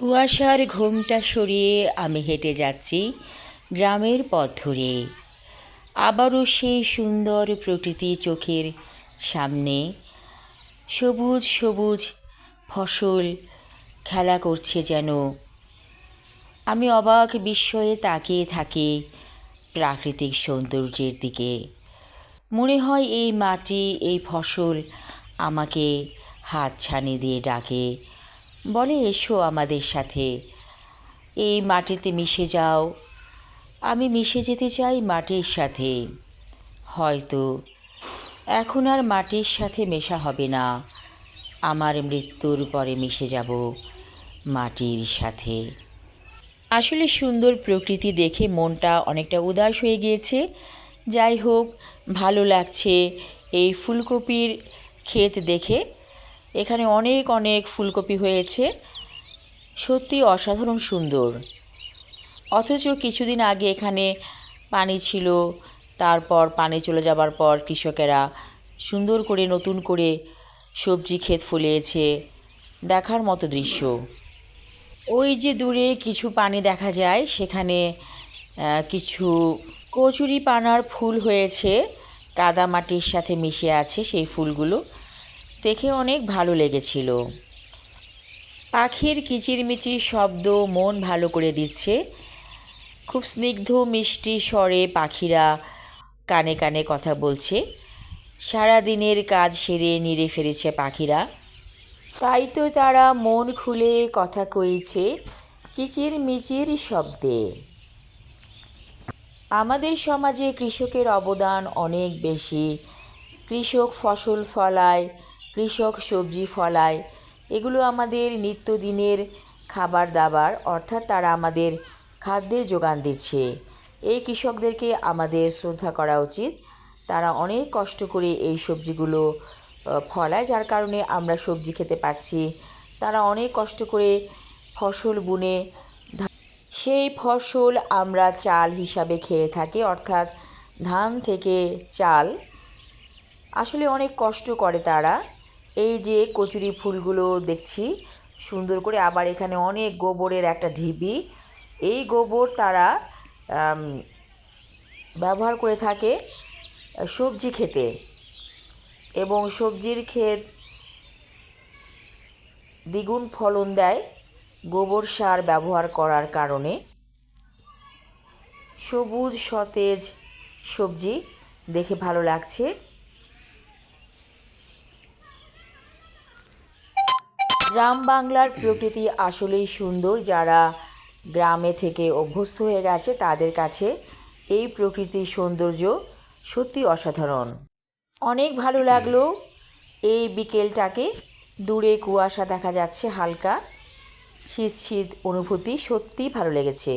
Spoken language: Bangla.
কুয়াশার ঘোমটা সরিয়ে আমি হেঁটে যাচ্ছি গ্রামের পথ ধরে। আবারও সেই সুন্দর প্রকৃতি চোখের সামনে। সবুজ সবুজ ফসল খেলা করছে যেন। আমি অবাক বিস্ময়ে তাকিয়ে থাকি প্রাকৃতিক সৌন্দর্যের দিকে। মনে হয় এই মাটি, এই ফসল আমাকে হাতছানি দিয়ে ডাকে, বলে এসো আমাদের সাথে, এই মাটিতে মিশে যাও। আমি মিশে যেতে চাই মাটির সাথে। হয়তো এখন আর মাটির সাথে মেশা হবে না, আমার মৃত্যুর পরে মিশে যাব মাটির সাথে। আসলে সুন্দর প্রকৃতি দেখে মনটা অনেকটা উদাস হয়ে গিয়েছে। যাই হোক, ভালো লাগছে এই ফুলকপির ক্ষেত দেখে। এখানে অনেক অনেক ফুলকপি হয়েছে, সত্যি অসাধারণ সুন্দর। অথচ কিছুদিন আগে এখানে পানি ছিল, তারপর পানি চলে যাবার পর কৃষকেরা সুন্দর করে নতুন করে সবজি ক্ষেত ফলিয়েছে, দেখার মতো দৃশ্য। ওই যে দূরে কিছু পানি দেখা যায়, সেখানে কিছু কচুরি পানার ফুল হয়েছে, কাদা মাটির সাথে মিশে আছে সেই ফুলগুলো, দেখে অনেক ভালো লেগেছিল। পাখির কিচিরমিচির শব্দ মন ভালো করে দিচ্ছে। খুব স্নিগ্ধ মিষ্টি স্বরে পাখিরা কানে কানে কথা বলছে। সারা দিনের কাজ সেরে নিড়ে ফিরেছে পাখিরা, তাই তো তারা মন খুলে কথা কইছে কিচিরমিচির শব্দে। আমাদের সমাজে কৃষকের অবদান অনেক বেশি। কৃষক ফসল ফলায়, কৃষক সবজি ফলায়, এগুলো আমাদের নিত্যদিনের খাবার দাবার, অর্থাৎ তারা আমাদের খাদ্যের যোগান দিচ্ছে। এই কৃষকদেরকে আমাদের শ্রদ্ধা করা উচিত। তারা অনেক কষ্ট করে এই সবজিগুলো ফলায়, যার কারণে আমরা সবজি খেতে পারছি। তারা অনেক কষ্ট করে ফসল বুনে সেই ফসল আমরা চাল হিসাবে খেয়ে থাকি, অর্থাৎ ধান থেকে চাল। আসলে অনেক কষ্ট করে তারা। এই যে কচুরি ফুলগুলো দেখছি সুন্দর করে, আবার এখানে অনেক গোবরের একটা ঢিবি। এই গোবর তারা ব্যবহার করে থাকে সবজি খেতে, এবং সবজির ক্ষেত দ্বিগুণ ফলন দেয় গোবর সার ব্যবহার করার কারণে। সবুজ সতেজ সবজি দেখে ভালো লাগছে। গ্রাম বাংলার প্রকৃতি আসলেই সুন্দর। যারা গ্রামে থেকে অভ্যস্ত হয়ে গেছে তাদের কাছে এই প্রকৃতির সৌন্দর্য সত্যি অসাধারণ। অনেক ভালো লাগলো এই বিকেলটাকে। দূরে কুয়াশা দেখা যাচ্ছে, হালকা শীত শীত অনুভূতি, সত্যিই ভালো লেগেছে।